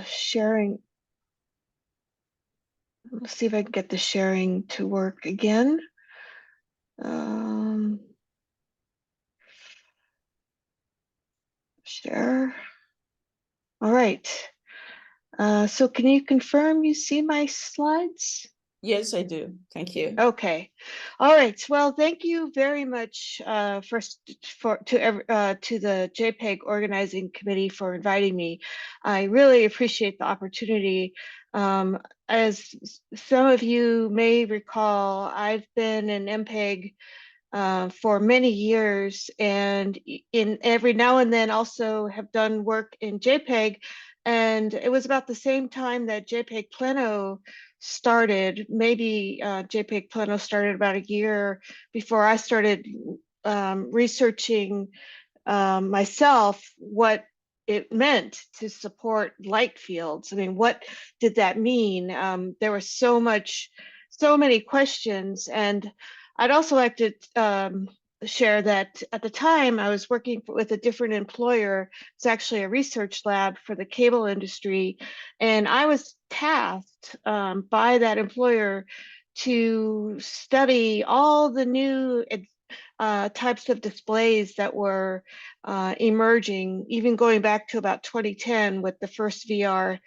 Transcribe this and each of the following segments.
sharing. Let's see if I can get the sharing to work again. Um, share. All right. So can you confirm you see my slides? Yes, I do. Thank you. Okay. All right. Well, thank you very much first to the JPEG organizing committee for inviting me. I really appreciate the opportunity. As some of you may recall, I've been in MPEG for many years, and in every now and then also have done work in JPEG. And it was about the same time that JPEG Pleno started. Maybe JPEG Pleno started about a year before I started researching myself what it meant to support light fields. I mean, what did that mean? There was so many questions, and I'd also like to share that at the time I was working with a different employer. It's actually a research lab for the cable industry, and I was tasked by that employer to study all the new types of displays that were emerging, even going back to about 2010 with the first VR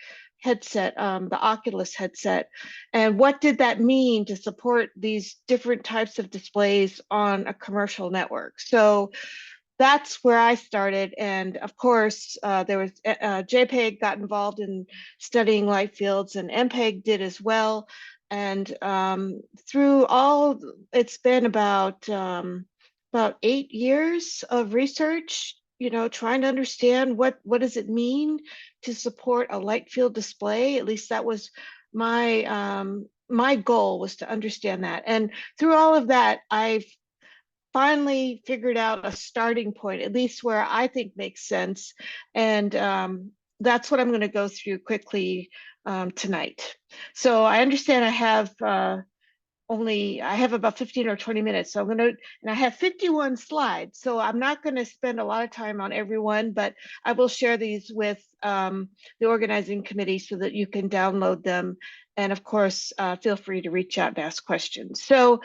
headset, the Oculus headset. And what did that mean to support these different types of displays on a commercial network? So that's where I started. And of course, there was JPEG got involved in studying light fields, and MPEG did as well. And through all, it's been about 8 years of research, trying to understand what does it mean to support a light field display. At least that was my goal, was to understand that. And through all of that, I've finally figured out a starting point, at least where I think makes sense. And that's what I'm going to go through quickly tonight. So I understand I have I have about 15 or 20 minutes. So and I have 51 slides. So I'm not going to spend a lot of time on every one, but I will share these with the organizing committee so that you can download them. And of course, feel free to reach out and ask questions. So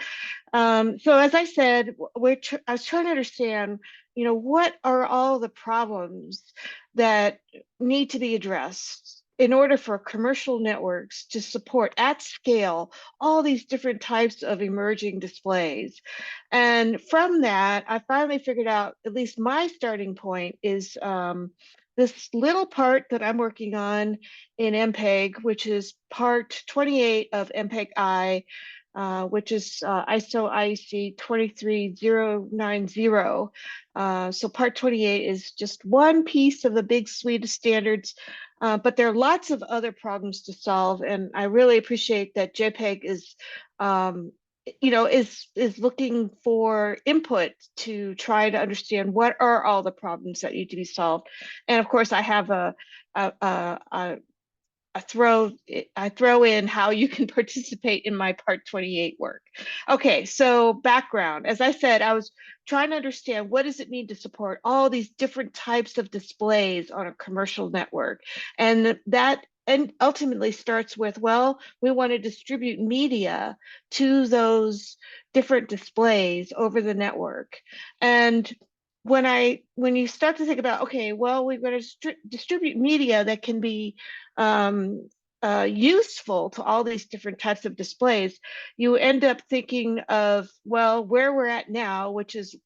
as I said, I was trying to understand, what are all the problems that need to be addressed in order for commercial networks to support at scale all these different types of emerging displays. And from that, I finally figured out, at least my starting point is this little part that I'm working on in MPEG, which is part 28 of MPEG-I, which is ISO IEC 23090. So part 28 is just one piece of the big suite of standards, but there are lots of other problems to solve. And I really appreciate that JPEG is, is looking for input to try to understand what are all the problems that need to be solved. And of course, I have I throw in how you can participate in my part 28 work. Okay, so background. As I said, I was trying to understand, what does it mean to support all these different types of displays on a commercial network? And that ultimately starts with, well, we want to distribute media to those different displays over the network. And when you start to think about, okay, well, we're going to distribute media that can be useful to all these different types of displays, you end up thinking of, well, where we're at now, which is,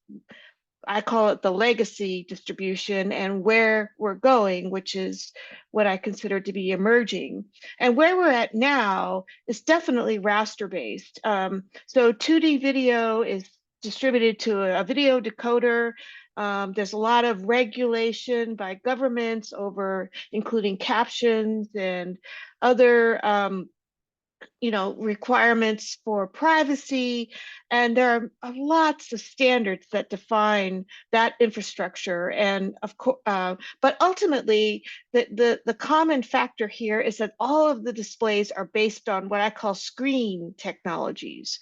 I call it the legacy distribution, and where we're going, which is what I consider to be emerging. And where we're at now is definitely raster based. So 2D video is distributed to a video decoder. There's a lot of regulation by governments over including captions and other requirements for privacy, and there are lots of standards that define that infrastructure. And of course, but ultimately, the common factor here is that all of the displays are based on what I call screen technologies.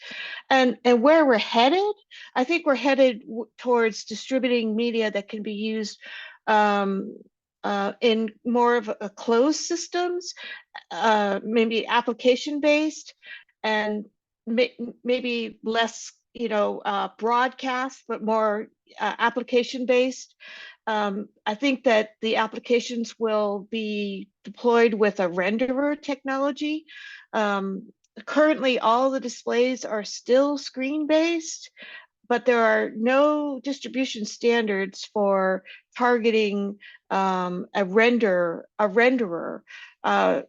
And where we're headed, I think we're headed towards distributing media that can be used in more of a closed systems, maybe application based, and maybe less, broadcast, but more application based. I think that the applications will be deployed with a renderer technology. Currently, all the displays are still screen based, but there are no distribution standards for targeting a renderer, uh,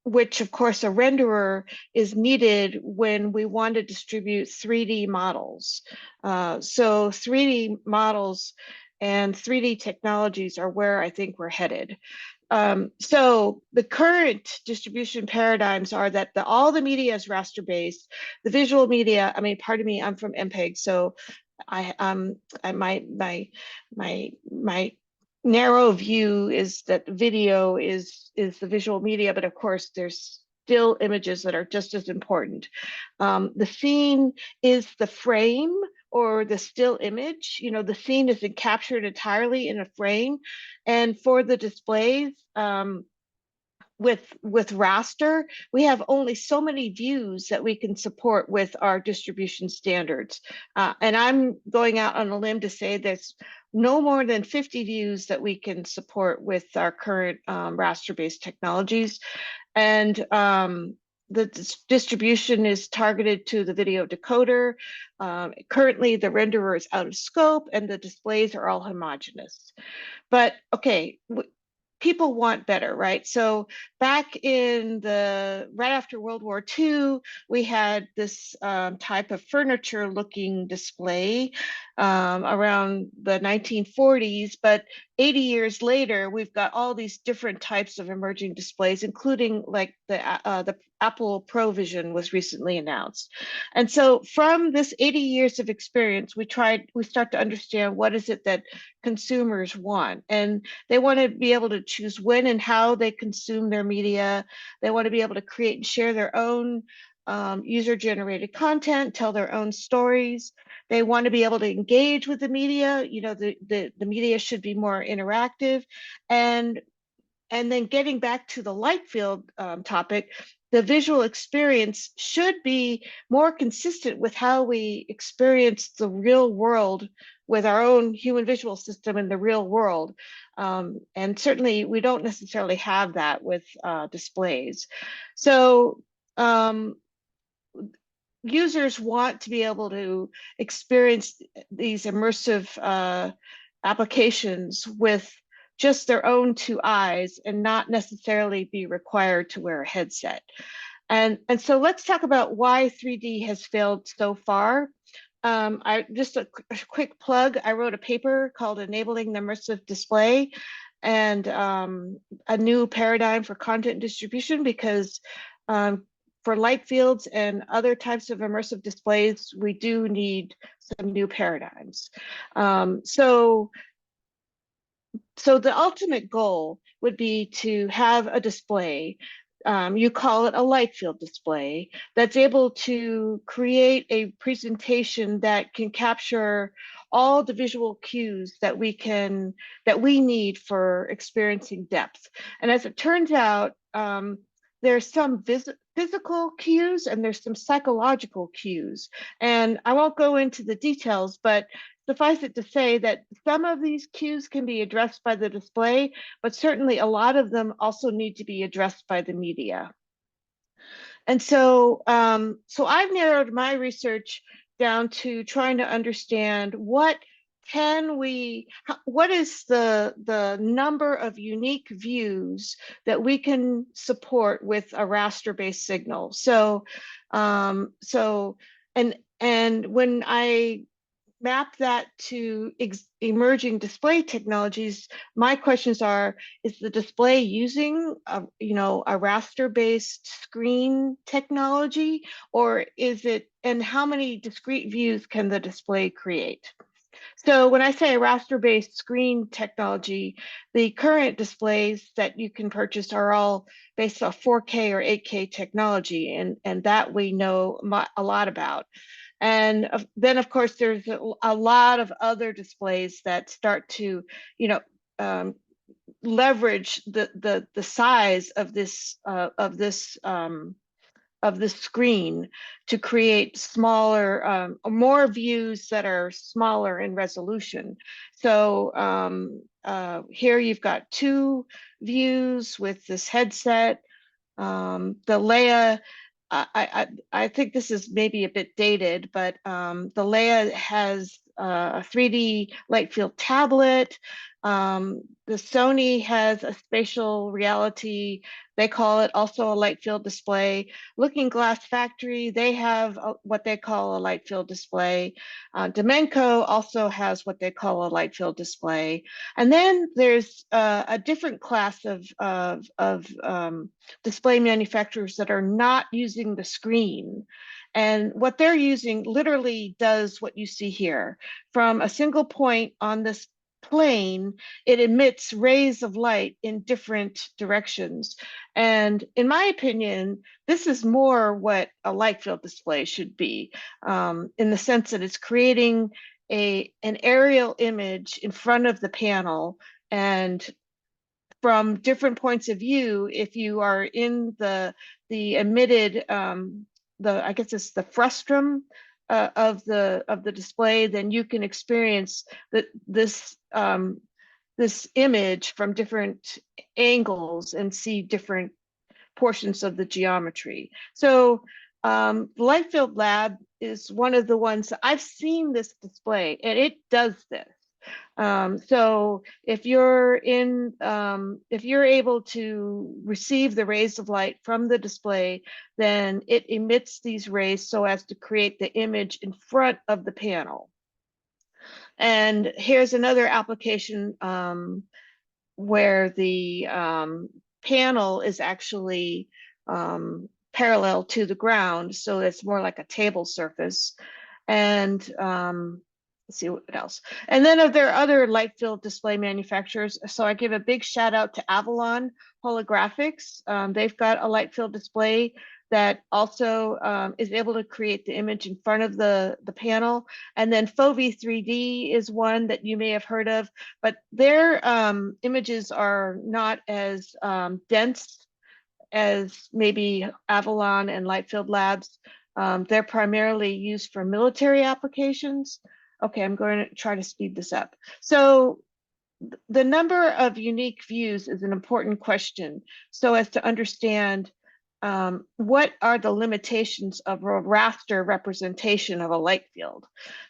which of course a renderer is needed when we want to distribute 3D models. So 3D models and 3D technologies are where I think we're headed. So the current distribution paradigms are that all the media is raster based. The visual media, I mean, pardon me, I'm from MPEG, so my narrow view is that video is the visual media, but of course there's still images that are just as important. The scene is the frame or the still image. The scene is captured entirely in a frame, and for the displays, with raster, we have only so many views that we can support with our distribution standards. And I'm going out on a limb to say there's no more than 50 views that we can support with our current raster-based technologies. And the distribution is targeted to the video decoder. Currently, the renderer is out of scope and the displays are all homogeneous. But okay, people want better, right? So back in right after World War II, we had this type of furniture looking display around the 1940s, but 80 years later, we've got all these different types of emerging displays, including like the Apple ProVision was recently announced. And so from this 80 years of experience, we start to understand what is it that consumers want. And they want to be able to choose when and how they consume their media. They want to be able to create and share their own user-generated content, tell their own stories. They want to be able to engage with the media. The media should be more interactive. And then getting back to the light field topic, the visual experience should be more consistent with how we experience the real world with our own human visual system in the real world. And certainly we don't necessarily have that with displays. So users want to be able to experience these immersive applications with just their own two eyes and not necessarily be required to wear a headset. And so let's talk about why 3D has failed so far. I just a quick plug. I wrote a paper called "Enabling the Immersive Display" and a new paradigm for content distribution, because for light fields and other types of immersive displays, we do need some new paradigms. So the ultimate goal would be to have a display, you call it a light field display, that's able to create a presentation that can capture all the visual cues that we need for experiencing depth. And as it turns out, there's some physical cues and there's some psychological cues. And I won't go into the details, but suffice it to say that some of these cues can be addressed by the display, but certainly a lot of them also need to be addressed by the media. And so, so I've narrowed my research down to trying to understand what is the number of unique views that we can support with a raster-based signal. So, and when I map that to emerging display technologies, my questions are, is the display using a raster-based screen technology, or is it, and how many discrete views can the display create? So when I say a raster-based screen technology, the current displays that you can purchase are all based off 4K or 8K technology, and that we know a lot about. And then, of course, there's a lot of other displays that start to, leverage the size of this screen to create smaller, more views that are smaller in resolution. So here you've got 2 views with this headset. The Leia, I think this is maybe a bit dated, but the Leia has a 3D light field tablet. The Sony has a spatial reality, they call it also a light field display. Looking Glass Factory, they have what they call a light field display. Domenco also has what they call a light field display. And then there's a different class of display manufacturers that are not using the screen. And what they're using literally does what you see here. From a single point on this plane, it emits rays of light in different directions. And in my opinion, this is more what a light field display should be, in the sense that it's creating an aerial image in front of the panel, and from different points of view, if you are in the emitted, I guess it's the frustum of the display, then you can experience this image from different angles and see different portions of the geometry. So the Light Field Lab is one of the ones that I've seen this display, and it does this. So if you're able to receive the rays of light from the display, then it emits these rays so as to create the image in front of the panel. And here's another application where the panel is actually parallel to the ground, so it's more like a table surface. And let's see what else. And then there are other light field display manufacturers. So I give a big shout out to Avalon Holographics. They've got a light field display that also is able to create the image in front of the panel. And then Fovi 3D is one that you may have heard of, but their images are not as dense as maybe Avalon and Light Field Labs. They're primarily used for military applications. Okay, I'm going to try to speed this up. So the number of unique views is an important question, so as to understand what are the limitations of a raster representation of a light field.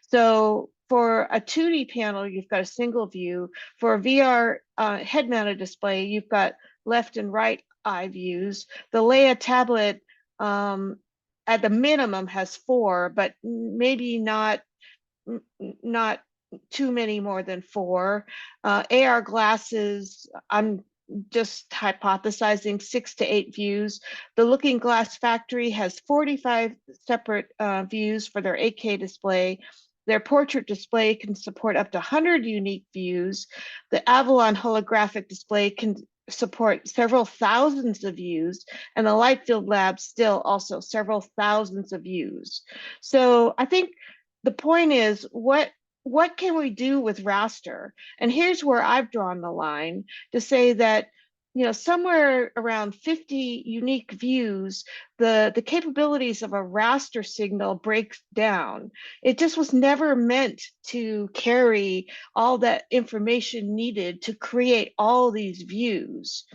So for a 2D panel, you've got a single view. For a VR head-mounted display, you've got left and right eye views. The Leia tablet at the minimum has 4, but maybe not too many more than 4. AR glasses, I'm just hypothesizing 6 to 8 views. The Looking Glass Factory has 45 separate views for their 8K display. Their portrait display can support up to 100 unique views. The Avalon holographic display can support several thousands of views, and the Light Field Lab still also several thousands of views. So I think the point is, what can we do with raster? And here's where I've drawn the line to say that, you know, somewhere around 50 unique views, the capabilities of a raster signal breaks down. It just was never meant to carry all that information needed to create all these views.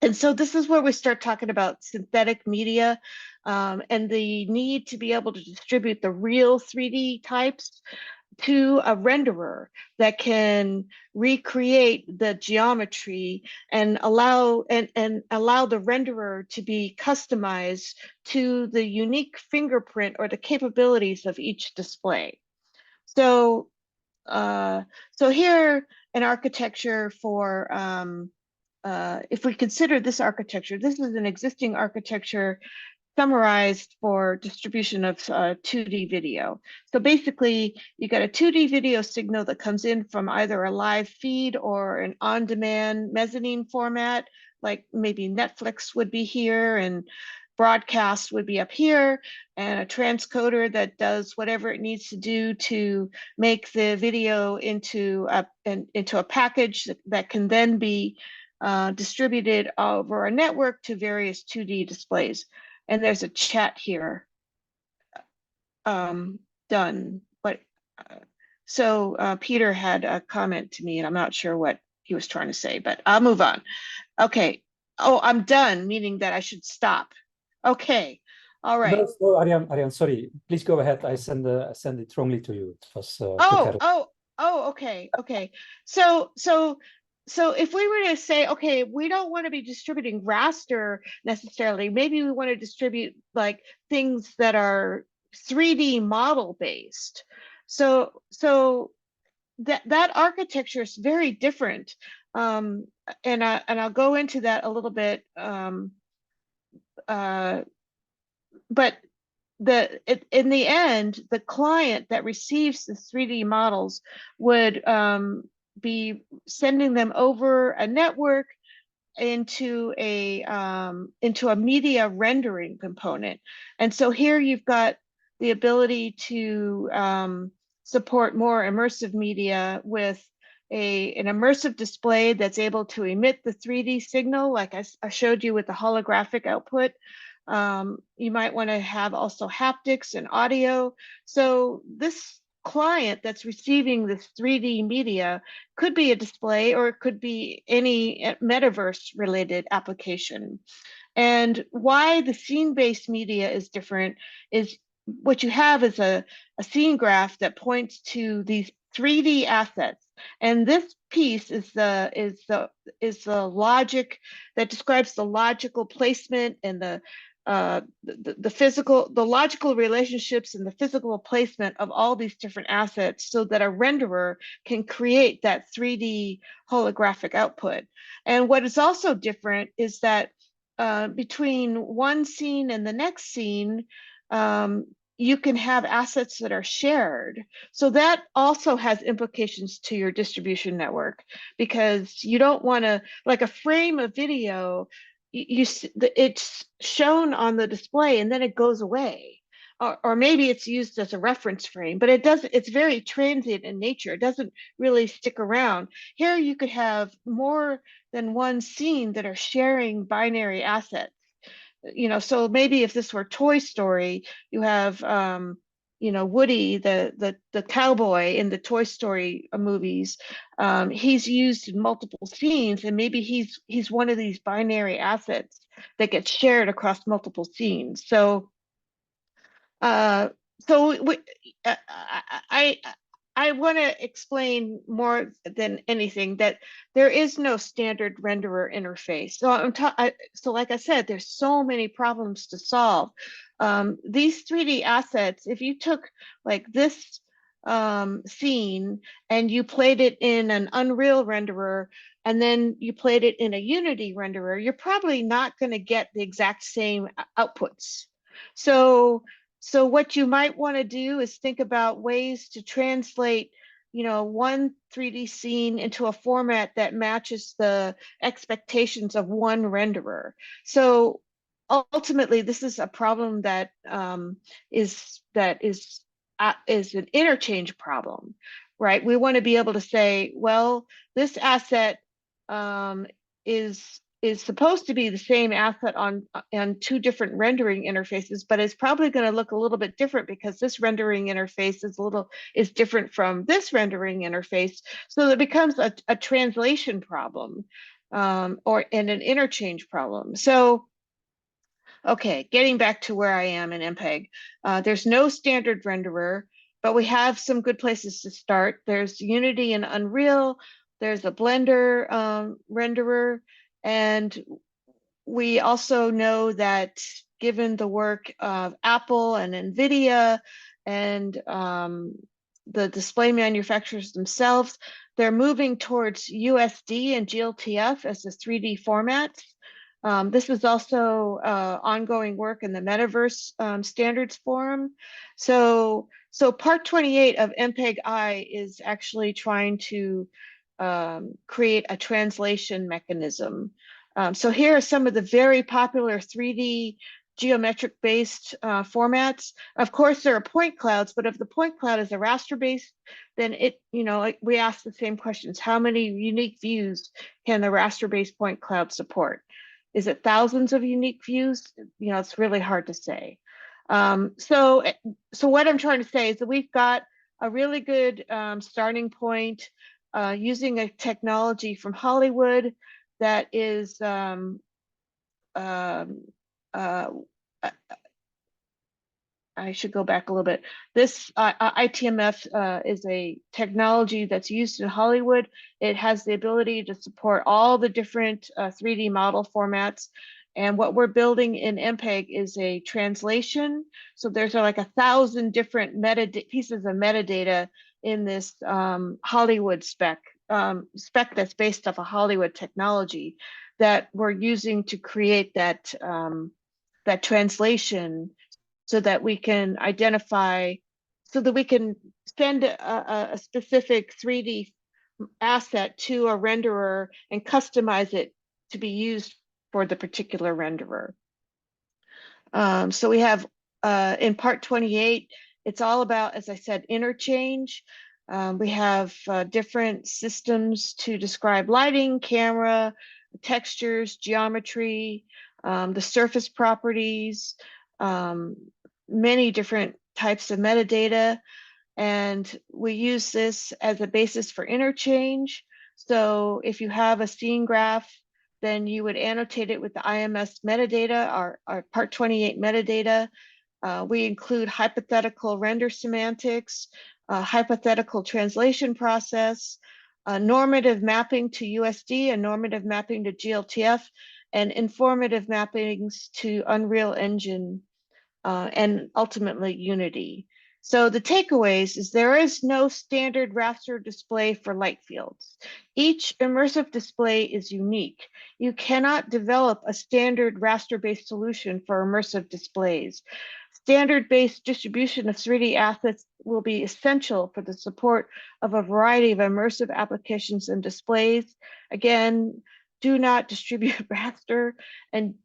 And so this is where we start talking about synthetic media, and the need to be able to distribute the real 3D types to a renderer that can recreate the geometry and allow the renderer to be customized to the unique fingerprint or the capabilities of each display. So so here, an architecture for if we consider this architecture, this is an existing architecture summarized for distribution of 2D video. So basically, you got a 2D video signal that comes in from either a live feed or an on-demand mezzanine format, like maybe Netflix would be here, and broadcast would be up here, and a transcoder that does whatever it needs to do to make the video into a package that can then be distributed over a network to various 2D displays. And there's a chat here done. But so Peter had a comment to me, and I'm not sure what he was trying to say, but I'll move on. Okay. Oh, I'm done, meaning that I should stop. Okay. All right. No, Ariane, sorry. Please go ahead. I send it wrongly to you. It was Okay. So if we were to say, okay, we don't want to be distributing raster necessarily, maybe we want to distribute like things that are 3D model based. So that architecture is very different. And I'll go into that a little bit. But in the end, the client that receives the 3D models would be sending them over a network into a media rendering component. And so here you've got the ability to support more immersive media with an immersive display that's able to emit the 3D signal, like I showed you with the holographic output. You might want to have also haptics and audio. So this client that's receiving this 3D media could be a display, or it could be any metaverse related application. And why the scene-based media is different is what you have is a scene graph that points to these 3D assets. And this piece is the logic that describes the logical placement and the logical relationships and the physical placement of all these different assets, so that a renderer can create that 3D holographic output. And what is also different is that between one scene and the next scene, you can have assets that are shared. So that also has implications to your distribution network, because you don't want to, like a frame of video, it's shown on the display and then it goes away. Or maybe it's used as a reference frame, but it's very transient in nature. It doesn't really stick around. Here you could have more than one scene that are sharing binary assets. So maybe if this were Toy Story, you have Woody, the cowboy in the Toy Story movies. He's used in multiple scenes, and maybe he's one of these binary assets that gets shared across multiple scenes. So I want to explain more than anything that there is no standard renderer interface. So like I said, there's so many problems to solve. These 3D assets, if you took like this scene and you played it in an Unreal renderer, and then you played it in a Unity renderer, you're probably not going to get the exact same outputs. So what you might want to do is think about ways to translate, one 3D scene into a format that matches the expectations of one renderer. So ultimately, this is a problem that is an interchange problem, right? We want to be able to say, well, this asset is supposed to be the same asset on two different rendering interfaces, but it's probably going to look a little bit different because this rendering interface is different from this rendering interface. So it becomes a translation problem, and an interchange problem. So, okay, getting back to where I am in MPEG, there's no standard renderer, but we have some good places to start. There's Unity and Unreal. There's a Blender renderer. And we also know that given the work of Apple and NVIDIA and the display manufacturers themselves, they're moving towards USD and GLTF as the 3D formats. This is also ongoing work in the Metaverse Standards Forum. So Part 28 of MPEG-I is actually trying to create a translation mechanism. So here are some of the very popular 3D geometric-based formats. Of course, there are point clouds, but if the point cloud is a raster-based, then we ask the same questions. How many unique views can the raster-based point cloud support? Is it thousands of unique views? It's really hard to say. So what I'm trying to say is that we've got a really good starting point using a technology from Hollywood that is I should go back a little bit. This ITMF is a technology that's used in Hollywood. It has the ability to support all the different 3D model formats. And what we're building in MPEG is a translation. So there's like 1,000 different pieces of metadata in this Hollywood spec that's based off a Hollywood technology that we're using to create that translation, so that we can identify, so that we can send a specific 3D asset to a renderer and customize it to be used for the particular renderer. So we have in part 28, it's all about, as I said, interchange. We have different systems to describe lighting, camera, textures, geometry, the surface properties, many different types of metadata. And we use this as a basis for interchange. So if you have a scene graph, then you would annotate it with the IMS metadata, our part 28 metadata. We include hypothetical render semantics, hypothetical translation process, normative mapping to USD, and normative mapping to GLTF, and informative mappings to Unreal Engine, and ultimately Unity. So the takeaways is there is no standard raster display for light fields. Each immersive display is unique. You cannot develop a standard raster-based solution for immersive displays. Standard-based distribution of 3D assets will be essential for the support of a variety of immersive applications and displays. Again, do not distribute raster, and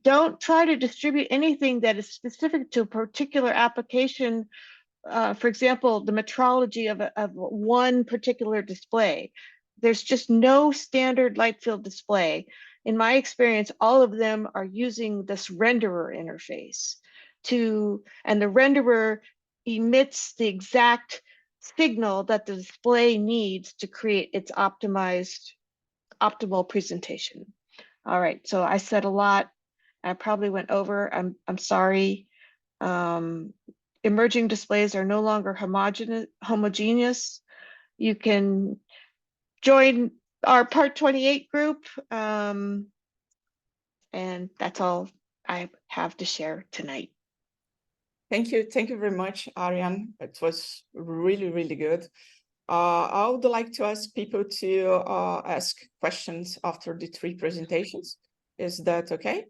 don't try to distribute anything that is specific to a particular application. For example, the metrology of one particular display. There's just no standard light field display. In my experience, all of them are using this renderer interface and the renderer emits the exact signal that the display needs to create its optimal presentation. All right, so I said a lot. I probably went over. I'm sorry. Emerging displays are no longer homogeneous. You can join our part 28 group. And that's all I have to share tonight. Thank you very much, Ariane. It was really, really good. I would like to ask people to ask questions after the 3 presentations. Is that okay?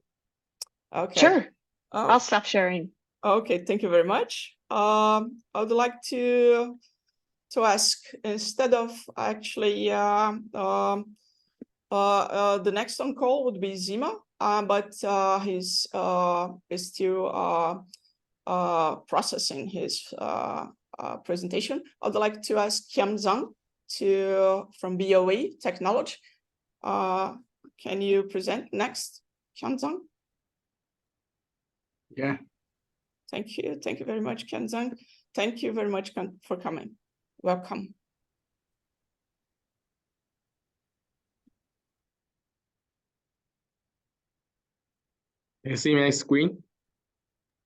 Okay. Sure. I'll stop sharing. Okay, thank you very much. I would like to ask, instead of actually the next on call would be Zima, but he's still processing his presentation. I would like to ask Kiam Zhang from BOE Technology. Can you present next, Kiam Zhang? Yeah. Thank you very much, Kiam Zhang. Thank you very much for coming. Welcome. Can you see my screen?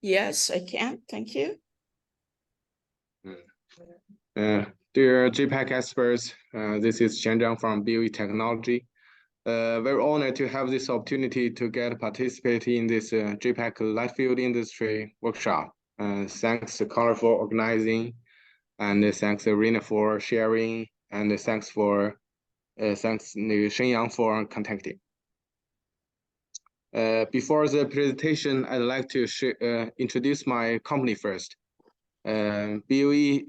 Yes, I can. Thank you. Dear JPEG experts, this is Qian Zhang from BOE Technology. Very honored to have this opportunity to participate in this JPEG light field industry workshop. Thanks to Color for organizing, and thanks Arena for sharing, and thanks Shenyang for contacting. Before the presentation, I'd like to introduce my company first. BOE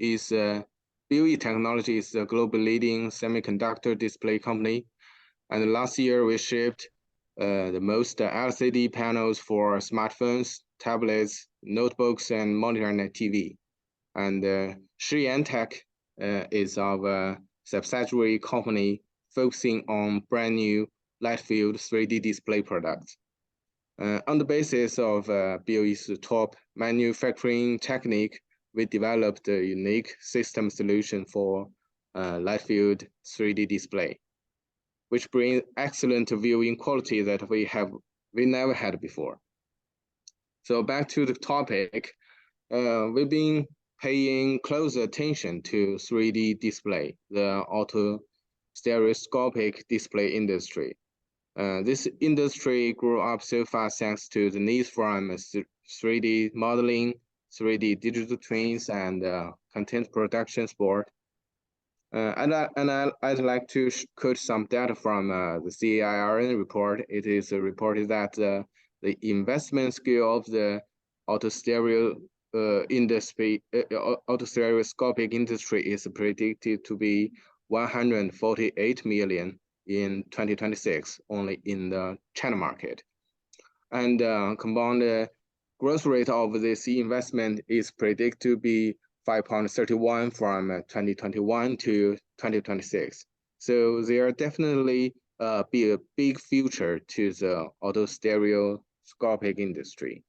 Technology is a global leading semiconductor display company. And last year we shipped the most LCD panels for smartphones, tablets, notebooks, and monitor and TV. And Shiyan Tech is our subsidiary company focusing on brand new light field 3D display products. On the basis of BOE's top manufacturing technique, we developed a unique system solution for light field 3D display, which brings excellent viewing quality that we never had before. So back to the topic, we've been paying close attention to 3D display, the auto stereoscopic display industry. This industry grew up so fast thanks to the needs from 3D modeling, 3D digital twins, and content production support. I'd like to quote some data from the CAIRN report. It is reported that the investment scale of the auto stereoscopic industry is predicted to be 148 million in 2026 only in the China market. And combined growth rate of this investment is predicted to be 5.31 from 2021 to 2026. So there definitely be a big future to the auto stereoscopic industry.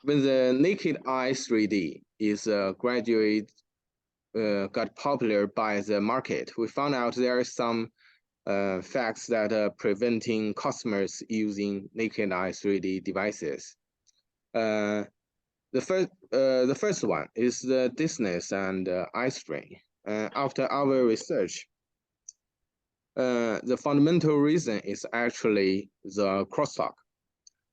When the naked eye 3D is gradually got popular by the market, we found out there are some facts that are preventing customers using naked eye 3D devices. The first one is the dizziness and eye strain. After our research, the fundamental reason is actually the crosstalk.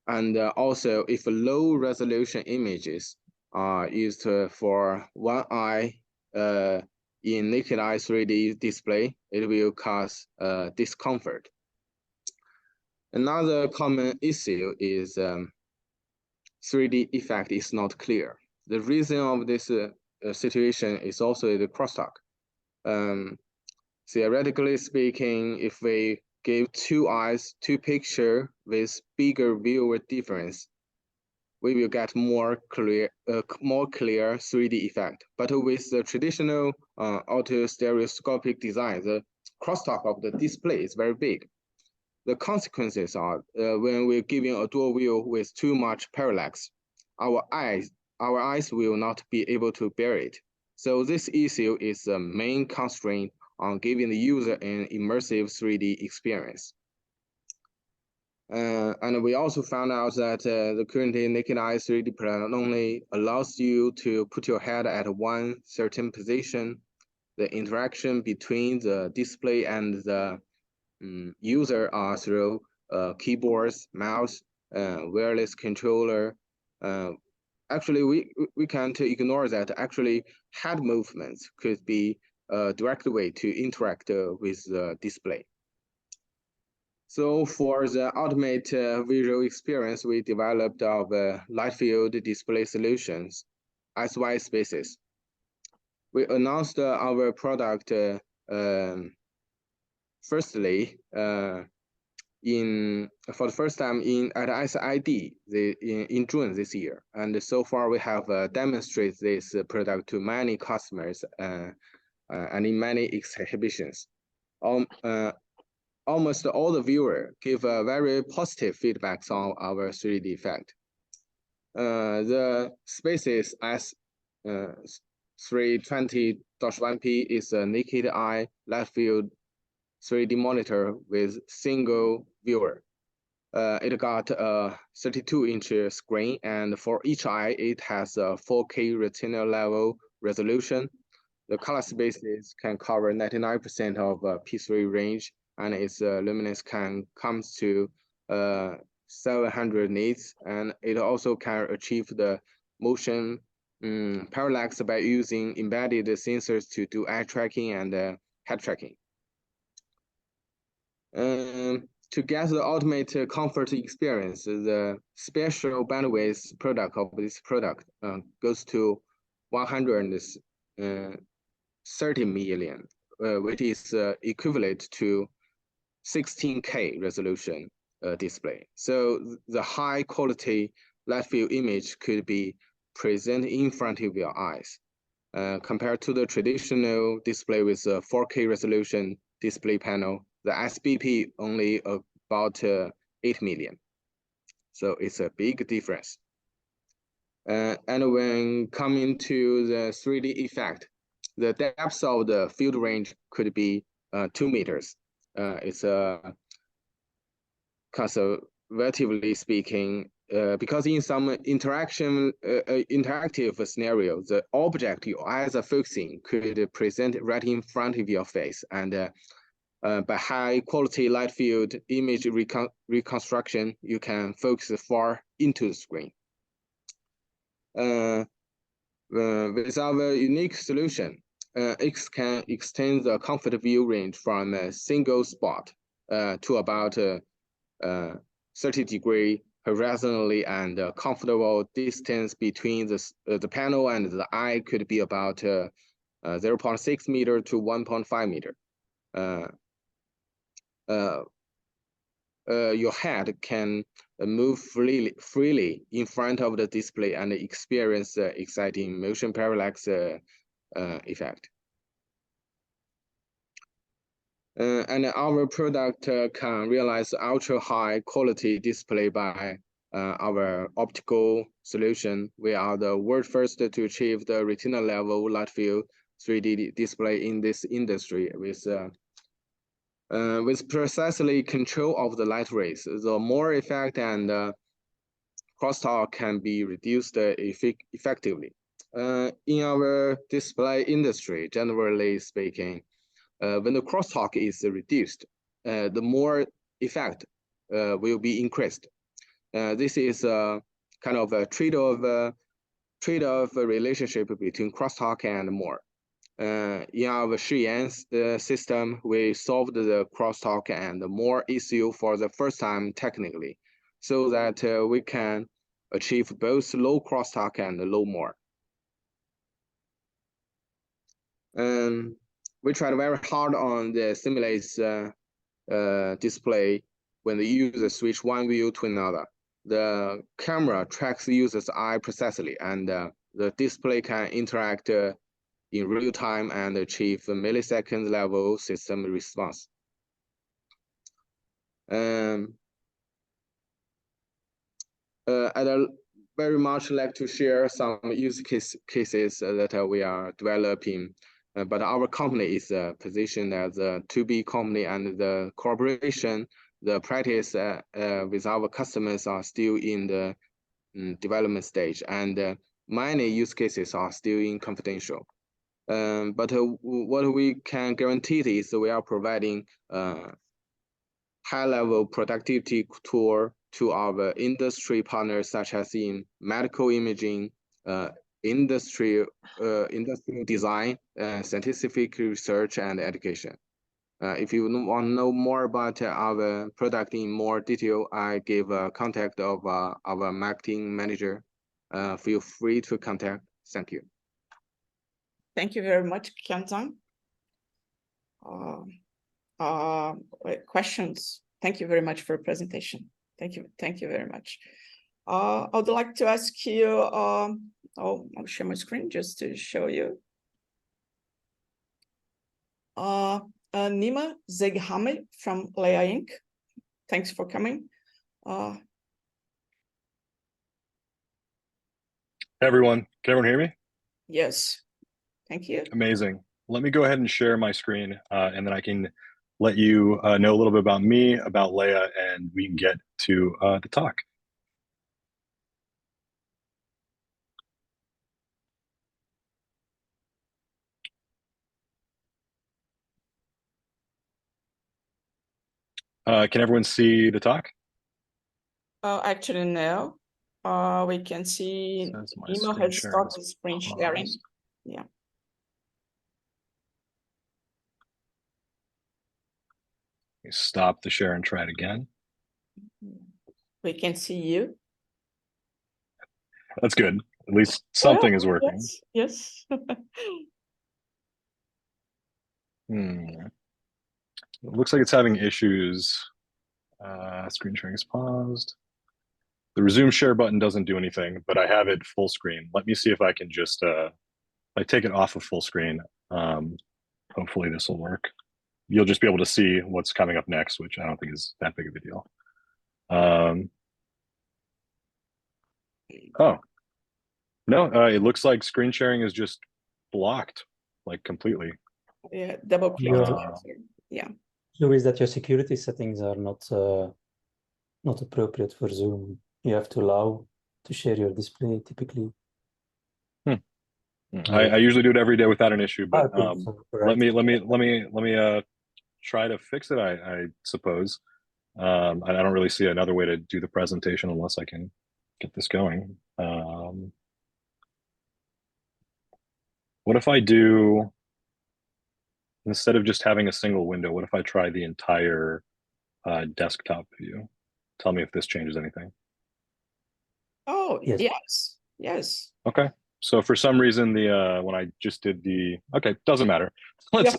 And also, if low resolution images are used for one eye in naked eye 3D display, it will cause discomfort. Another common issue is 3D effect is not clear. The reason of this situation is also the crosstalk. Theoretically speaking, if we give two picture with bigger viewer difference, we will get more clear 3D effect. But with the traditional auto stereoscopic design, the crosstalk of the display is very big. The consequences are when we're giving a dual view with too much parallax, our eyes will not be able to bear it. So this issue is the main constraint on giving the user an immersive 3D experience. And we also found out that the current naked eye 3D product only allows you to put your head at one certain position. The interaction between the display and the user are through keyboards, mouse, wireless controller. Actually, we can't ignore that actually head movements could be a direct way to interact with the display. So for the ultimate visual experience, we developed our light field display solutions, SY Spaces. We announced our product firstly for the first time at SID in June this year. And so far we have demonstrated this product to many customers and in many exhibitions. Almost all the viewers give very positive feedbacks on our 3D effect. The Spaces S320-1P is a naked eye light field 3D monitor with single viewer. It got a 32-inch screen, and for each eye, it has a 4K retina level resolution. The color spaces can cover 99% of P3 range, and its luminance comes to 700 nits, and it also can achieve the motion parallax by using embedded sensors to do eye tracking and head tracking. To get the ultimate comfort experience, the special bandwidth product of this product goes to 130 million, which is equivalent to 16K resolution display. So the high quality light field image could be present in front of your eyes. Compared to the traditional display with a 4K resolution display panel, the SBP only about 8 million. So it's a big difference. And when coming to the 3D effect, the depth of the field range could be 2 meters. It's conservatively speaking, because in some interactive scenario, the object your eyes are focusing could present right in front of your face, and by high quality light field image reconstruction, you can focus far into the screen. With our unique solution, X can extend the comfort view range from a single spot to about 30-degree horizontally, and comfortable distance between the panel and the eye could be about 0.6 meter to 1.5 meter. Your head can move freely in front of the display and experience the exciting motion parallax effect. And our product can realize ultra high quality display by our optical solution. We are the world first to achieve the retina level light field 3D display in this industry with precisely control of the light rays. The more effect and crosstalk can be reduced effectively. In our display industry, generally speaking, when the crosstalk is reduced, the more effect will be increased. This is a kind of a trade-off relationship between crosstalk and more. In our Shiyan system, we solved the crosstalk and more issue for the first time technically, so that we can achieve both low crosstalk and low more. We tried very hard on the simulates display when the user switch one view to another. The camera tracks the user's eye precisely, and the display can interact in real time and achieve a millisecond level system response. I'd very much like to share some use cases that we are developing, but our company is positioned as a 2B company, and the cooperation, the practice with our customers are still in the development stage, and many use cases are still in confidential. But what we can guarantee is we are providing high-level productivity tool to our industry partners, such as in medical imaging, industrial design, scientific research, and education. If you want to know more about our product in more detail, I give a contact of our marketing manager. Feel free to contact. Thank you. Thank you very much, Kian-san. Questions? Thank you very much for your presentation. Thank you very much. I would like to ask you, I'll share my screen just to show you. Nima Zeghame from Leia Inc. Thanks for coming. Hey everyone, can everyone hear me? Yes, thank you. Amazing. Let me go ahead and share my screen, and then I can let you know a little bit about me, about Leia, and we can get to the talk. Can everyone see the talk? Actually, no. We can see Nima has started screen sharing. Yeah. Stop the share and try it again. We can see you. That's good. At least something is working. Yes. Let It looks like it's having issues. Screen sharing is paused. The resume share button doesn't do anything, but I have it full screen. Let me see if I can just, if I take it off of full screen, hopefully this will work. You'll just be able to see what's coming up next, which I don't think is that big of a deal. Oh, no, it looks like screen sharing is just blocked, like completely. Yeah, double click. Yeah. Yeah. So is that your security settings are not appropriate for Zoom? You have to allow to share your display typically. I usually do it every day without an issue, but let Right. me try to fix it. I suppose. I don't really see another way to do the presentation unless I can get this going. What if I do, instead of just having a single window, what if I try the entire desktop view? Tell me if this changes anything. Oh, Yes. yes. Yes. Okay. So for some reason, the when I just did the, okay, doesn't matter. Let's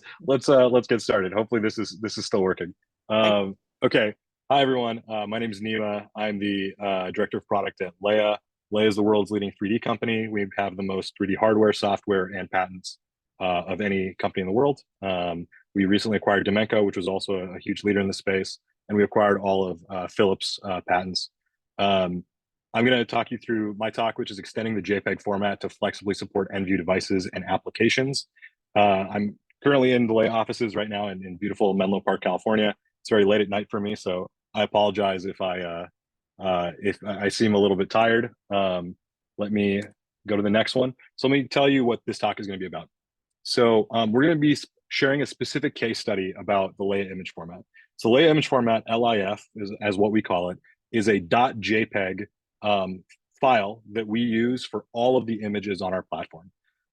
get started. Hopefully this is still working. Okay. Hi everyone. My name is Nima. I'm the director of product at Leia. Leia is the world's leading 3D company. We have the most 3D hardware, software, and patents of any company in the world. We recently acquired Dimenco, which was also a huge leader in the space, and we acquired all of Philips patents. I'm going to talk you through my talk, which is extending the JPEG format to flexibly support NVIEW devices and applications. I'm currently in the Leia offices right now in beautiful Menlo Park, California. It's very late at night for me, so I apologize if I seem a little bit tired. Let me go to the next one. So let me tell you what this talk is going to be about. So we're going to be sharing a specific case study about the Leia image format. So Leia image format, LIF, as what we call it, is a .jpeg file that we use for all of the images on our platform.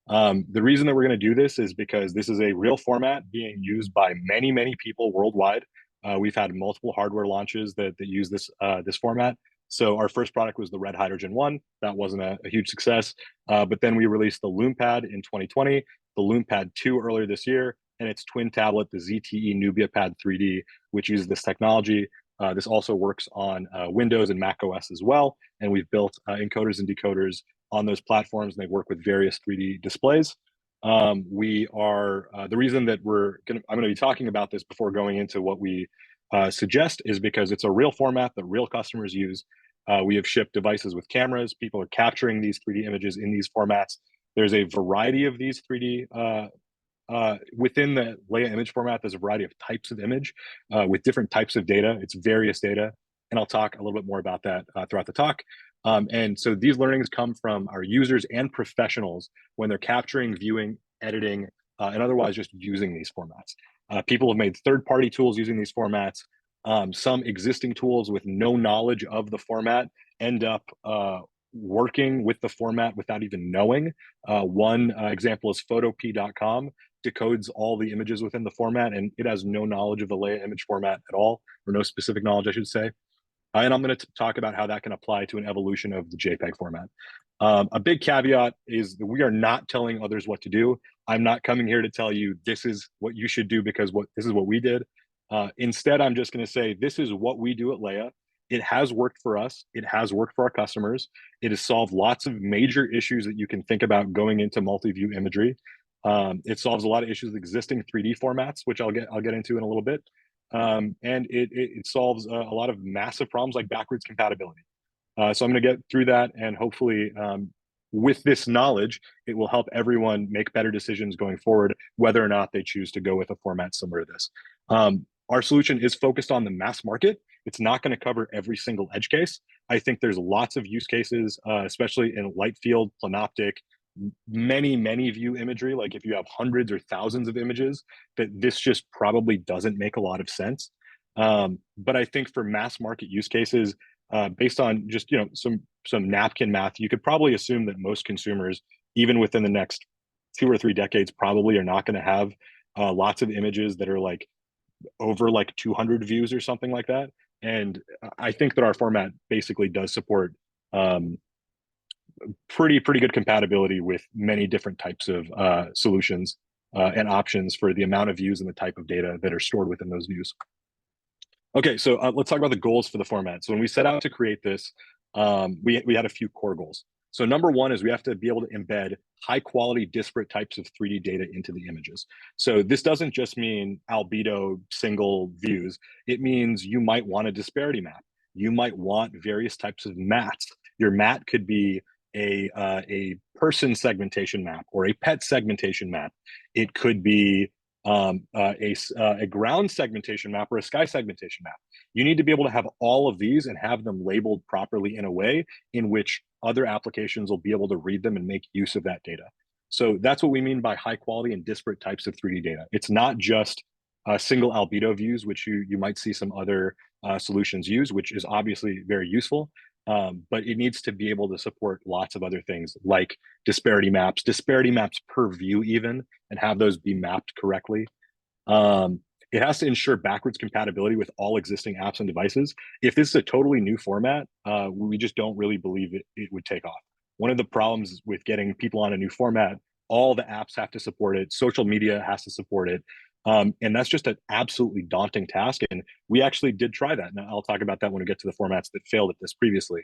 The reason that we're going to do this is because this is a real format being used by many, many people worldwide. We've had multiple hardware launches that use this format. So our first product was the Red Hydrogen 1. That wasn't a huge success. But then we released the LoomPad in 2020, the LoomPad 2 earlier this year, and its twin tablet, the ZTE Nubia Pad 3D, which uses this technology. This also works on Windows and Mac OS as well. And we've built encoders and decoders on those platforms, and they work with various 3D displays. We are, the reason that I'm gonna be talking about this before going into what we suggest is because it's a real format that real customers use. We have shipped devices with cameras. People are capturing these 3D images in these formats. There's a variety of these 3D within the Leia image format. There's a variety of types of image with different types of data. It's various data, and I'll talk a little bit more about that throughout the talk. And so these learnings come from our users and professionals when they're capturing, viewing, editing, and otherwise just using these formats. People have made third-party tools using these formats. Some existing tools with no knowledge of the format end up working with the format without even knowing. One example is photop.com, decodes all the images within the format, and it has no knowledge of the Leia image format at all, or no specific knowledge, I should say. And I'm going to talk about how that can apply to an evolution of the JPEG format. A big caveat is that we are not telling others what to do. I'm not coming here to tell you this is what you should do because this is what we did. Instead, I'm just going to say this is what we do at Leia. It has worked for us. It has worked for our customers. It has solved lots of major issues that you can think about going into multi-view imagery. It solves a lot of issues with existing 3D formats, which I'll get into in a little bit. And it solves a lot of massive problems like backwards compatibility. So I'm going to get through that, and hopefully with this knowledge, it will help everyone make better decisions going forward, whether or not they choose to go with a format similar to this. Our solution is focused on the mass market. It's not going to cover every single edge case. I think there's lots of use cases, especially in light field, planoptic, many view imagery. Like if you have hundreds or thousands of images, that this just probably doesn't make a lot of sense. But I think for mass market use cases, based on just some napkin math, you could probably assume that most consumers, even within the next 2 or 3 decades, probably are not going to have lots of images that are like over like 200 views or something like that. And I think that our format basically does support pretty good compatibility with many different types of solutions and options for the amount of views and the type of data that are stored within those views. Okay, so let's talk about the goals for the format. So when we set out to create this, we had a few core goals. So number one is we have to be able to embed high quality disparate types of 3D data into the images. So this doesn't just mean albedo single views. It means you might want a disparity map. You might want various types of mats. Your mat could be a person segmentation map or a pet segmentation map. It could be a ground segmentation map or a sky segmentation map. You need to be able to have all of these and have them labeled properly in a way in which other applications will be able to read them and make use of that data. So that's what we mean by high quality and disparate types of 3D data. It's not just single albedo views, which you might see some other solutions use, which is obviously very useful. But it needs to be able to support lots of other things like disparity maps per view even, and have those be mapped correctly. It has to ensure backwards compatibility with all existing apps and devices. If this is a totally new format, we just don't really believe it would take off. One of the problems with getting people on a new format, all the apps have to support it, social media has to support it. And that's just an absolutely daunting task. And we actually did try that. Now I'll talk about that when we get to the formats that failed at this previously.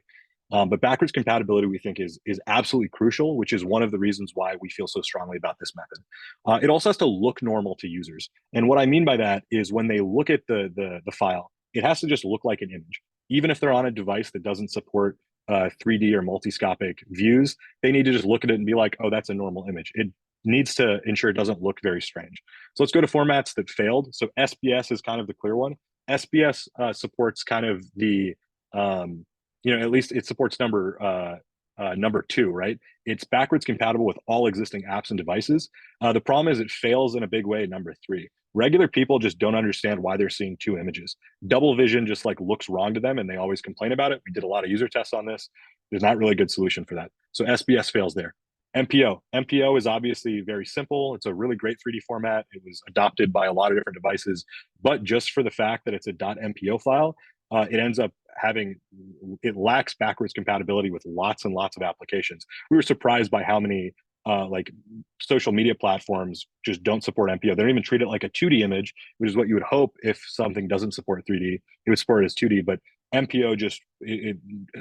But backwards compatibility, we think, is absolutely crucial, which is one of the reasons why we feel so strongly about this method. It also has to look normal to users. And what I mean by that is when they look at the file, it has to just look like an image. Even if they're on a device that doesn't support 3D or multiscopic views, they need to just look at it and be like, oh, that's a normal image. It needs to ensure it doesn't look very strange. So let's go to formats that failed. So SBS is kind of the clear one. SBS supports kind of the at least it supports number 2, right? It's backwards compatible with all existing apps and devices. The problem is it fails in a big way at number 3. Regular people just don't understand why they're seeing 2 images. Double vision just like looks wrong to them and they always complain about it. We did a lot of user tests on this. There's not really a good solution for that. So SBS fails there. MPO is obviously very simple. It's a really great 3D format. It was adopted by a lot of different devices, but just for the fact that it's a .mpo file, it ends up it lacks backwards compatibility with lots and lots of applications. We were surprised by how many like social media platforms just don't support MPO. They don't even treat it like a 2D image, which is what you would hope if something doesn't support 3D. It would support it as 2D, but MPO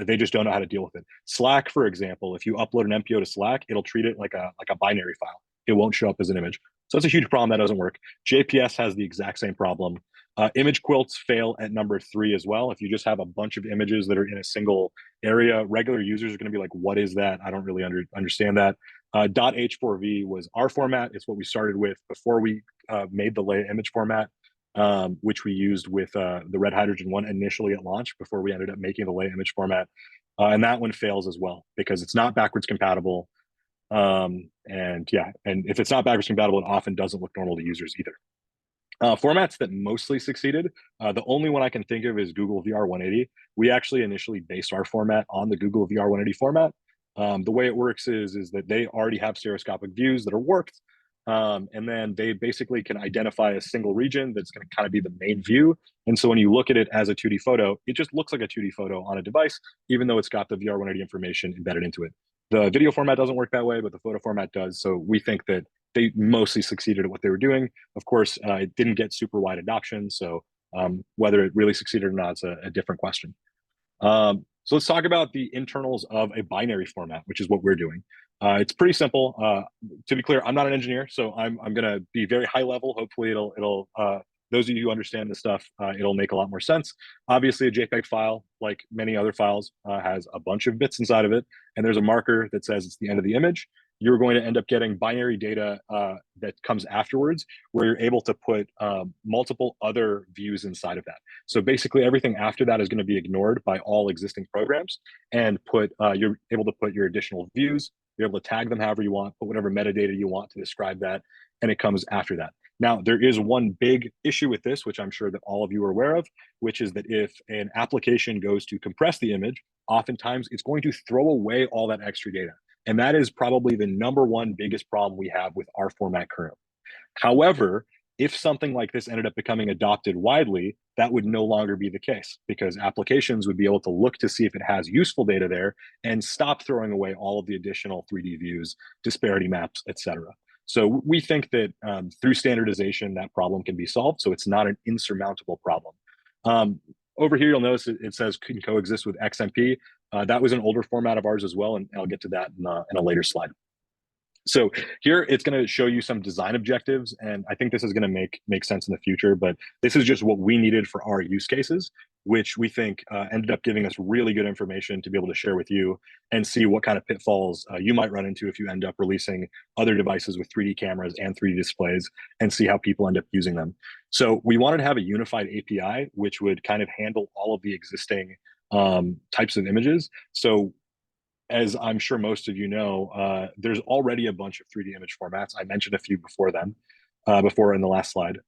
they just don't know how to deal with it. Slack, for example, if you upload an MPO to Slack, it'll treat it like a binary file. It won't show up as an image. So that's a huge problem. That doesn't work. JPS has the exact same problem. Image quilts fail at number 3 as well. If you just have a bunch of images that are in a single area, regular users are going to be like, what is that? I don't really understand that. .h4v was our format. It's what we started with before we made the Leia image format, which we used with the Red Hydrogen one initially at launch before we ended up making the Leia image format. And that one fails as well because it's not backwards compatible. And if it's not backwards compatible, it often doesn't look normal to users either. Formats that mostly succeeded, the only one I can think of is Google VR 180. We actually initially based our format on the Google VR 180 format. The way it works is that they already have stereoscopic views that are warped, and then they basically can identify a single region that's going to kind of be the main view. And so when you look at it as a 2D photo, it just looks like a 2D photo on a device, even though it's got the VR 180 information embedded into it. The video format doesn't work that way, but the photo format does. So we think that they mostly succeeded at what they were doing. Of course, it didn't get super wide adoption. So whether it really succeeded or not is a different question. So let's talk about the internals of a binary format, which is what we're doing. It's pretty simple. To be clear, I'm not an engineer, so I'm going to be very high level. Hopefully it'll those of you who understand this stuff, it'll make a lot more sense. Obviously, a JPEG file, like many other files, has a bunch of bits inside of it, and there's a marker that says it's the end of the image. You're going to end up getting binary data that comes afterwards, where you're able to put multiple other views inside of that. So basically, everything after that is going to be ignored by all existing programs, and you're able to put your additional views. You're able to tag them however you want, put whatever metadata you want to describe that, and it comes after that. Now, there is one big issue with this, which I'm sure that all of you are aware of, which is that if an application goes to compress the image, oftentimes it's going to throw away all that extra data. And that is probably the number one biggest problem we have with our format currently. However, if something like this ended up becoming adopted widely, that would no longer be the case because applications would be able to look to see if it has useful data there and stop throwing away all of the additional 3D views, disparity maps, etc. So we think that through standardization, that problem can be solved. So it's not an insurmountable problem. Over here, you'll notice it says can coexist with XMP. That was an older format of ours as well, and I'll get to that in a later slide. So here it's going to show you some design objectives, and I think this is going to make sense in the future, but this is just what we needed for our use cases, which we think ended up giving us really good information to be able to share with you and see what kind of pitfalls you might run into if you end up releasing other devices with 3D cameras and 3D displays, and see how people end up using them. So we wanted to have a unified API, which would kind of handle all of the existing types of images. So as I'm sure most of you know, there's already a bunch of 3D image formats. I mentioned a few before in the last slide.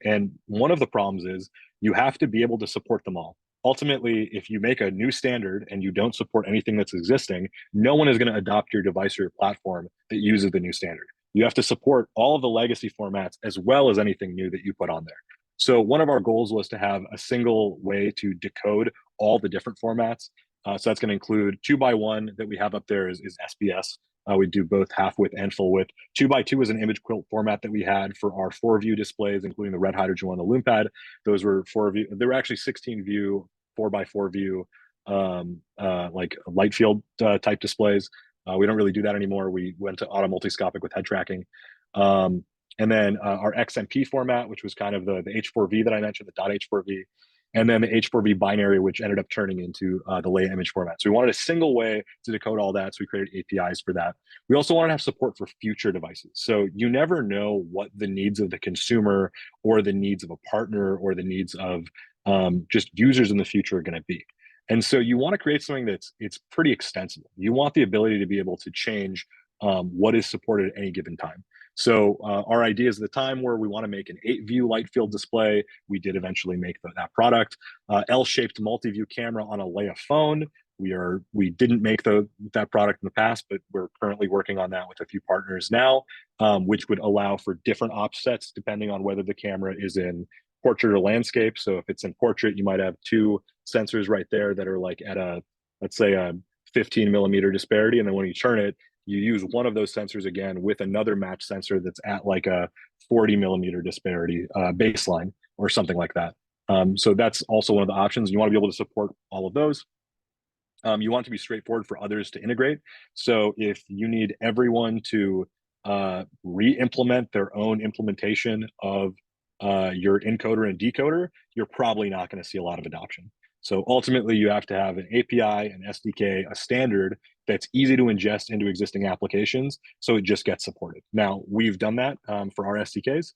And one of the problems is you have to be able to support them all. Ultimately, if you make a new standard and you don't support anything that's existing, no one is going to adopt your device or your platform that uses the new standard. You have to support all of the legacy formats as well as anything new that you put on there. So one of our goals was to have a single way to decode all the different formats. So that's going to include 2x1 that we have up there is SBS. We do both half width and full width. 2x2 is an image quilt format that we had for our 4-view displays, including the red hydrogen one, the LoomPad. Those were 4-view. They were actually 16-view, 4x4 view, like light field type displays. We don't really do that anymore. We went to auto multiscopic with head tracking. And then our XMP format, which was kind of the H4V that I mentioned, the .H4V. And then the H4V binary, which ended up turning into the Leia image format. So we wanted a single way to decode all that. So we created APIs for that. We also want to have support for future devices. So you never know what the needs of the consumer or the needs of a partner or the needs of just users in the future are going to be. And so you want to create something it's pretty extensible. You want the ability to be able to change what is supported at any given time. So our ideas at the time were we want to make an 8-view light field display. We did eventually make that product. L-shaped multi-view camera on a Leia phone. We didn't make that product in the past, but we're currently working on that with a few partners now, which would allow for different offsets depending on whether the camera is in portrait or landscape. So if it's in portrait, you might have 2 sensors right there that are like at let's say a 15 millimeter disparity. And then when you turn it, you use one of those sensors again with another match sensor that's at like a 40 millimeter disparity baseline or something like that. So that's also one of the options. You want to be able to support all of those. You want it to be straightforward for others to integrate. So if you need everyone to re-implement their own implementation of your encoder and decoder, you're probably not going to see a lot of adoption. So ultimately, you have to have an API, an SDK, a standard that's easy to ingest into existing applications, so it just gets supported. Now, we've done that for our SDKs,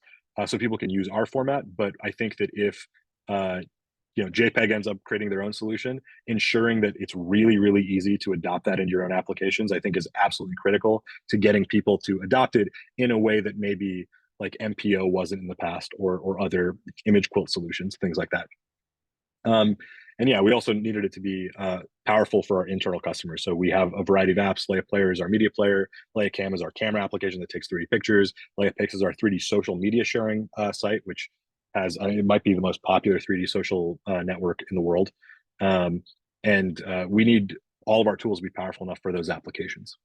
so people can use our format. But I think that if JPEG ends up creating their own solution, ensuring that it's really, really easy to adopt that into your own applications, I think is absolutely critical to getting people to adopt it in a way that maybe like MPO wasn't in the past, or other image quilt solutions, things like that. And yeah, we also needed it to be powerful for our internal customers. So we have a variety of apps. Leia Player is our media player. Leia Cam is our camera application that takes 3D pictures. Leia Pix is our 3D social media sharing site, which has, it might be the most popular 3D social network in the world. And we need all of our tools to be powerful enough for those applications.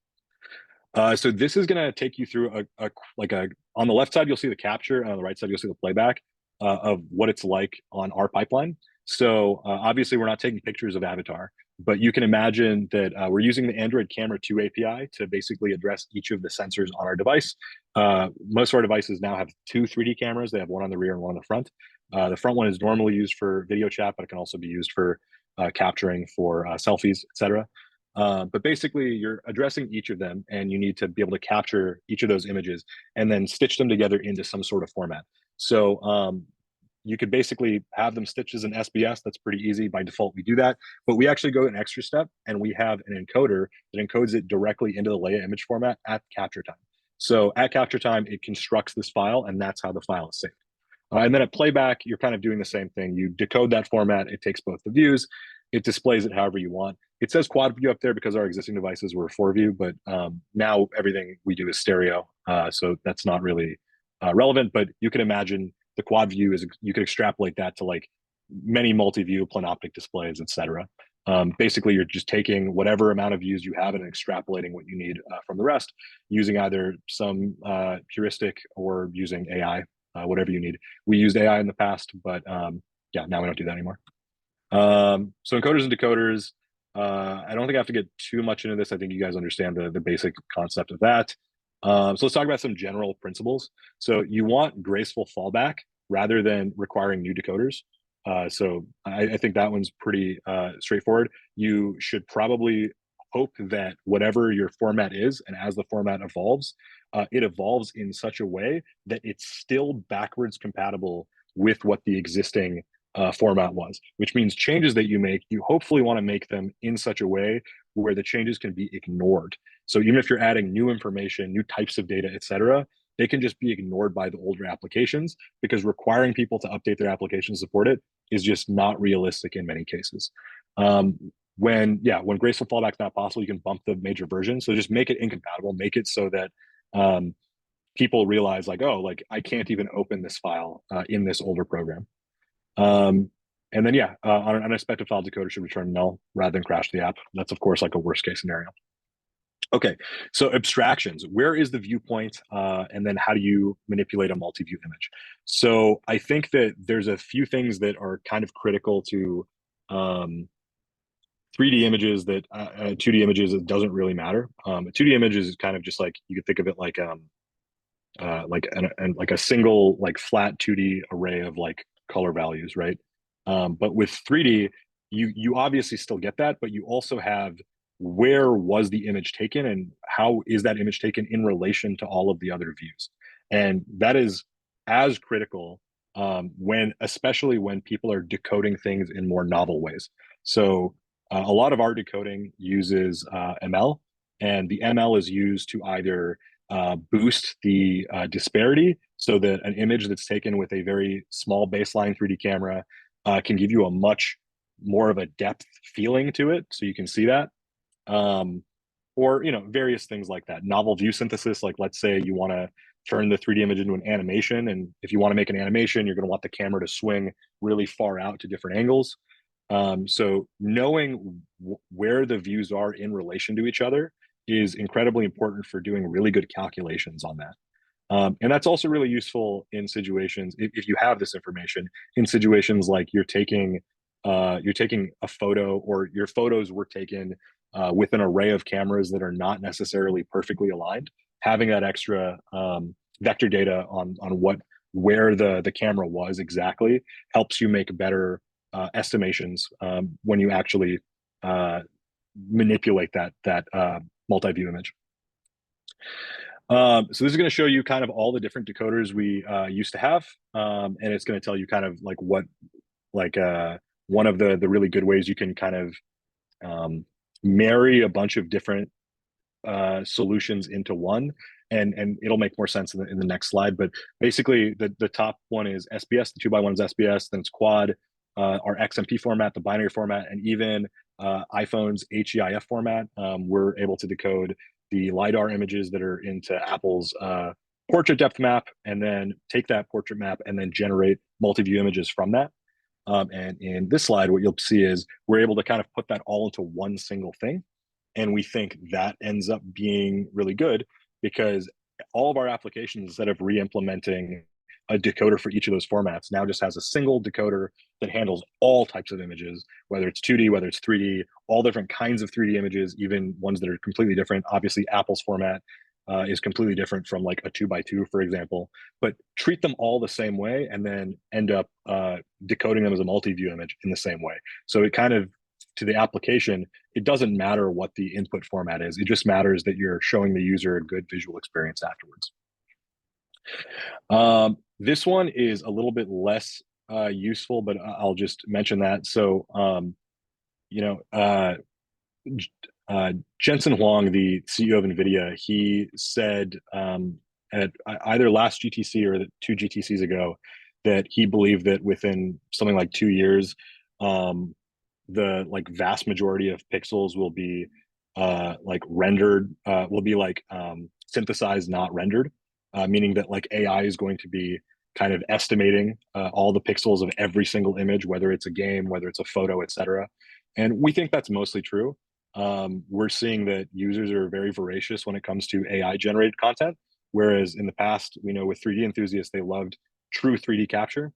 So this is going to take you through on the left side, you'll see the capture, and on the right side, you'll see the playback of what it's like on our pipeline. So obviously, we're not taking pictures of Avatar, but you can imagine that we're using the Android Camera 2 API to basically address each of the sensors on our device. Most of our devices now have 2 3D cameras. They have one on the rear and one on the front. The front one is normally used for video chat, but it can also be used for capturing for selfies, etc. But basically, you're addressing each of them, and you need to be able to capture each of those images and then stitch them together into some sort of format. So you could basically have them stitched as an SBS. That's pretty easy. By default, we do that. But we actually go an extra step, and we have an encoder that encodes it directly into the Leia image format at capture time. So at capture time, it constructs this file, and that's how the file is saved. And then at playback, you're kind of doing the same thing. You decode that format. It takes both the views. It displays it however you want. It says quad view up there because our existing devices were 4-view, but now everything we do is stereo. So that's not really relevant, but you can imagine the quad view is, you could extrapolate that to like many multi-view planoptic displays, etc. Basically, you're just taking whatever amount of views you have and extrapolating what you need from the rest, using either some heuristic or using AI, whatever you need. We used AI in the past, but yeah, now we don't do that anymore. So encoders and decoders, I don't think I have to get too much into this. I think you guys understand the basic concept of that. So let's talk about some general principles. So you want graceful fallback rather than requiring new decoders. So I think that one's pretty straightforward. You should probably hope that whatever your format is, and as the format evolves, it evolves in such a way that it's still backwards compatible with what the existing format was, which means changes that you make, you hopefully want to make them in such a way where the changes can be ignored. So even if you're adding new information, new types of data, etc., they can just be ignored by the older applications, because requiring people to update their application to support it is just not realistic in many cases. When graceful fallback is not possible, you can bump the major version. So just make it incompatible, make it so that people realize like, oh, like I can't even open this file in this older program. And then on an unexpected file, decoder should return null rather than crash the app. That's of course like a worst case scenario. Okay, so abstractions. Where is the viewpoint, and then how do you manipulate a multi-view image? So I think that there's a few things that are kind of critical to 3D images that 2D images, it doesn't really matter. A 2D image is kind of just like, you could think of it like a single like flat 2D array of like color values, right? But with 3D, you obviously still get that, but you also have where was the image taken and how is that image taken in relation to all of the other views. And that is as critical especially when people are decoding things in more novel ways. So a lot of our decoding uses ML, and the ML is used to either boost the disparity so that an image that's taken with a very small baseline 3D camera can give you a much more of a depth feeling to it, so you can see that. Or various things like that. Novel view synthesis, like let's say you want to turn the 3D image into an animation, and if you want to make an animation, you're going to want the camera to swing really far out to different angles. So knowing where the views are in relation to each other is incredibly important for doing really good calculations on that. And that's also really useful in situations, if you have this information, in situations like you're taking a photo, or your photos were taken with an array of cameras that are not necessarily perfectly aligned. Having that extra vector data on where the camera was exactly helps you make better estimations when you actually manipulate that multi-view image. So this is going to show you kind of all the different decoders we used to have, and it's going to tell you kind of like what, like one of the really good ways you can kind of marry a bunch of different solutions into one, and it'll make more sense in the next slide. But basically, the top one is SBS, the 2x1 is SBS, then it's quad, our XMP format, the binary format, and even iPhone's HEIF format. We're able to decode the LiDAR images that are into Apple's portrait depth map, and then take that portrait map and then generate multi-view images from that. And in this slide, what you'll see is we're able to kind of put that all into one single thing. And we think that ends up being really good, because all of our applications, instead of re-implementing a decoder for each of those formats, now just has a single decoder that handles all types of images, whether it's 2D, whether it's 3D, all different kinds of 3D images, even ones that are completely different. Obviously, Apple's format is completely different from like a 2x2, for example, but treat them all the same way and then end up decoding them as a multi-view image in the same way. So it kind of, to the application, it doesn't matter what the input format is. It just matters that you're showing the user a good visual experience afterwards. This one is a little bit less useful, but I'll just mention that. So, Jensen Huang, the CEO of NVIDIA, he said at either last GTC or 2 GTCs ago that he believed that within something like 2 years, the like vast majority of pixels will be like rendered, will be like synthesized, not rendered, meaning that like AI is going to be kind of estimating all the pixels of every single image, whether it's a game, whether it's a photo, etc. And we think that's mostly true. We're seeing that users are very voracious when it comes to AI generated content, whereas in the past, we know with 3D enthusiasts, they loved true 3D capture.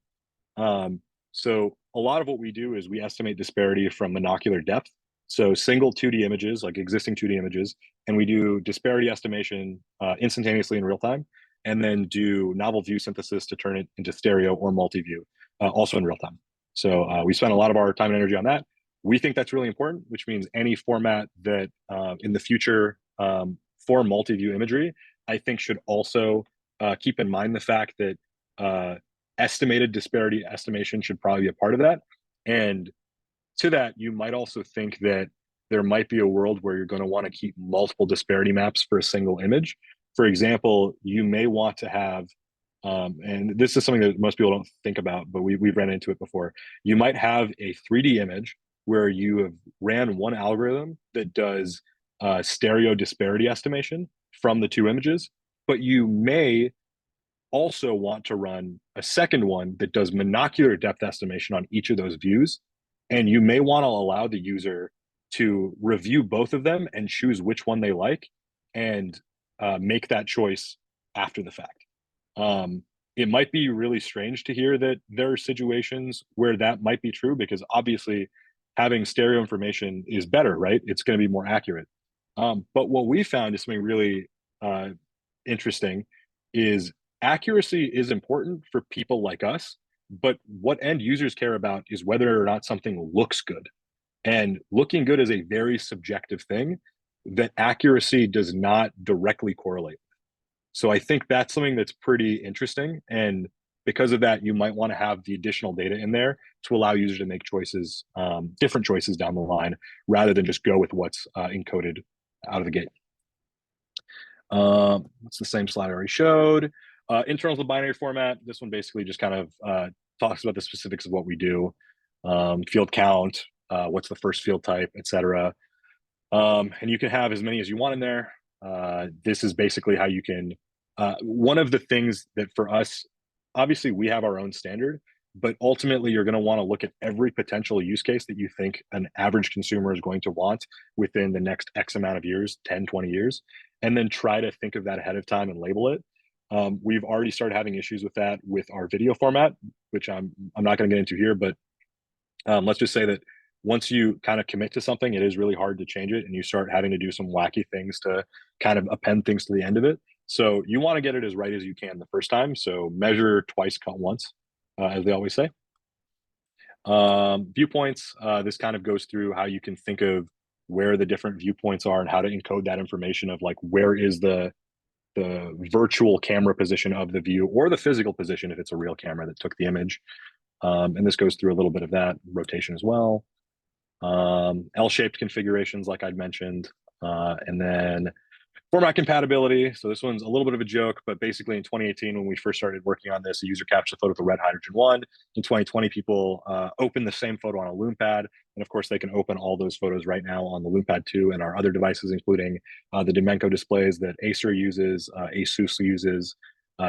So a lot of what we do is we estimate disparity from monocular depth. So single 2D images, like existing 2D images, and we do disparity estimation instantaneously in real time, and then do novel view synthesis to turn it into stereo or multi-view, also in real time. So we spend a lot of our time and energy on that. We think that's really important, which means any format that in the future for multi-view imagery, I think should also keep in mind the fact that estimated disparity estimation should probably be a part of that. And to that, you might also think that there might be a world where you're going to want to keep multiple disparity maps for a single image. For example, you may want to have, and this is something that most people don't think about, but we've ran into it before. You might have a 3D image where you have ran one algorithm that does stereo disparity estimation from the two images, but you may also want to run a second one that does monocular depth estimation on each of those views. And you may want to allow the user to review both of them and choose which one they like and make that choice after the fact. It might be really strange to hear that there are situations where that might be true, because obviously having stereo information is better, right? It's going to be more accurate. But what we found is something really interesting is accuracy is important for people like us, but what end users care about is whether or not something looks good. And looking good is a very subjective thing that accuracy does not directly correlate. So I think that's something that's pretty interesting. And because of that, you might want to have the additional data in there to allow users to make choices, different choices down the line, rather than just go with what's encoded out of the gate. It's the same slide I already showed. Internals of binary format. This one basically just kind of talks about the specifics of what we do. Field count, what's the first field type, etc. And you can have as many as you want in there. This is basically how you can, one of the things that for us, obviously we have our own standard, but ultimately you're going to want to look at every potential use case that you think an average consumer is going to want within the next X amount of years, 10, 20 years, and then try to think of that ahead of time and label it. We've already started having issues with that with our video format, which I'm not going to get into here, but let's just say that once you kind of commit to something, it is really hard to change it, and you start having to do some wacky things to kind of append things to the end of it. So you want to get it as right as you can the first time. So measure twice, cut once, as they always say. Viewpoints, this kind of goes through how you can think of where the different viewpoints are and how to encode that information of like where is the virtual camera position of the view, or the physical position if it's a real camera that took the image. And this goes through a little bit of that, rotation as well. L-shaped configurations, like I'd mentioned, and then format compatibility. So this one's a little bit of a joke, but basically in 2018, when we first started working on this, a user captured a photo with a red hydrogen 1. In 2020, people opened the same photo on a LoomPad. And of course, they can open all those photos right now on the LoomPad 2 and our other devices, including the Dimenco displays that Acer uses, Asus uses,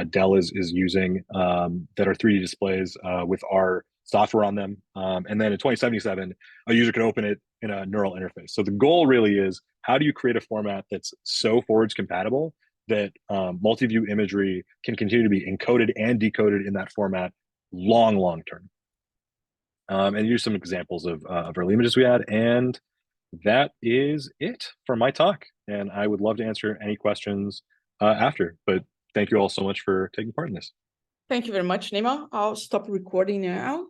Dell is using, that are 3D displays with our software on them. And then in 2077, a user can open it in a neural interface. So the goal really is, how do you create a format that's so forwards compatible that multi-view imagery can continue to be encoded and decoded in that format long term? And use some examples of early images we had. And that is it for my talk. And I would love to answer any questions after, but thank you all so much for taking part in this. Thank you very much, Nima. I'll stop recording now.